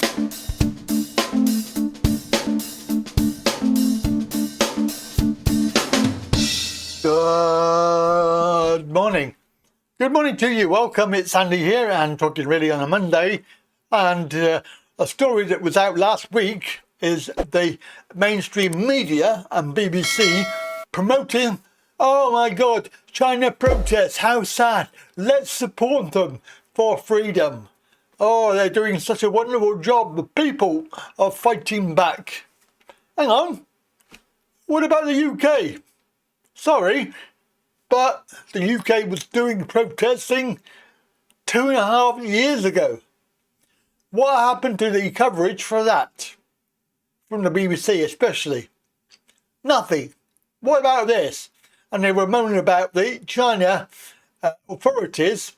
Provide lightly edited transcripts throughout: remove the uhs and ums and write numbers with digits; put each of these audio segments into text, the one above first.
Good morning. Good morning to you. Welcome. It's Andy here and talking really on a Monday. And a story that was out last week is the mainstream media and BBC promoting, oh my God, China protests. How sad. Let's support them for freedom. Oh, they're doing such a wonderful job. The people are fighting back. Hang on. What about the UK? Sorry, but the UK was doing protesting 2.5 years ago. What happened to the coverage for that? From the BBC especially? Nothing. What about this? And they were moaning about the China authorities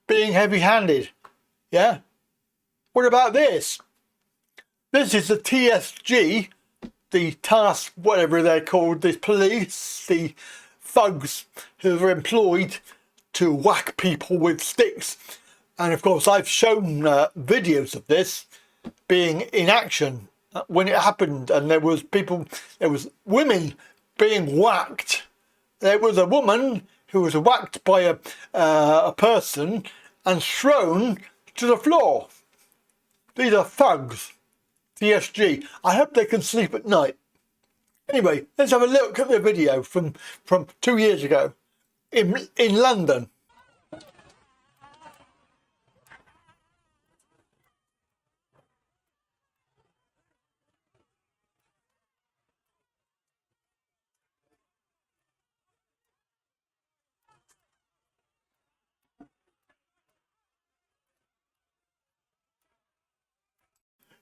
being heavy-handed. Yeah? What about this? This is the TSG, the task, whatever they're called, the police, the thugs who are employed to whack people with sticks. And of course I've shown videos of this being in action when it happened, and there was women being whacked. There was a woman who was whacked by a person and thrown to the floor. These are thugs, TSG. I hope they can sleep at night. Anyway, let's have a look at the video from 2 years ago in London.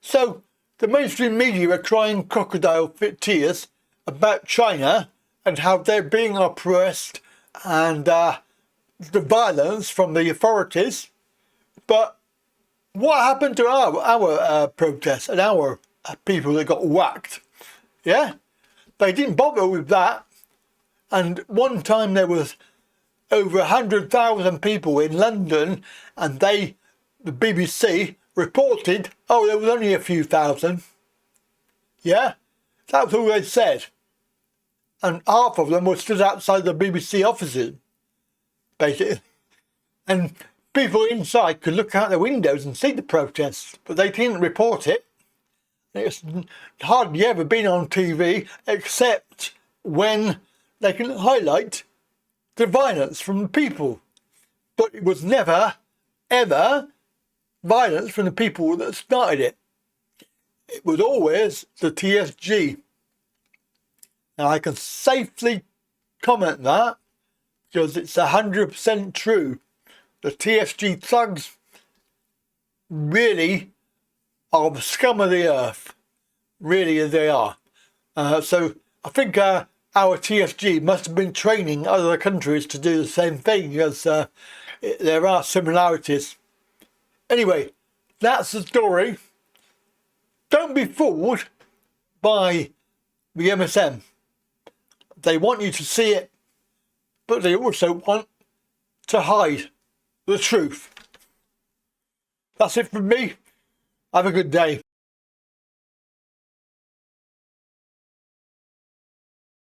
So the mainstream media are crying crocodile tears about China and how they're being oppressed and the violence from the authorities. But what happened to our protests and our people that got whacked? Yeah, they didn't bother with that. And one time there was over 100,000 people in London, and the BBC reported, oh, there was only a few thousand. Yeah, that's all they said. And half of them were stood outside the BBC offices, basically. And people inside could look out the windows and see the protests, but they didn't report it. It's hardly ever been on TV, except when they can highlight the violence from the people. But it was never, ever violence from the people that started it. It was always the TSG. Now I can safely comment that because it's 100% true. The TSG thugs really are the scum of the earth. Really they are. So I think our TSG must have been training other countries to do the same thing, because there are similarities. Anyway, that's the story. Don't be fooled by the MSM. They want you to see it, but they also want to hide the truth. That's it from me. Have a good day.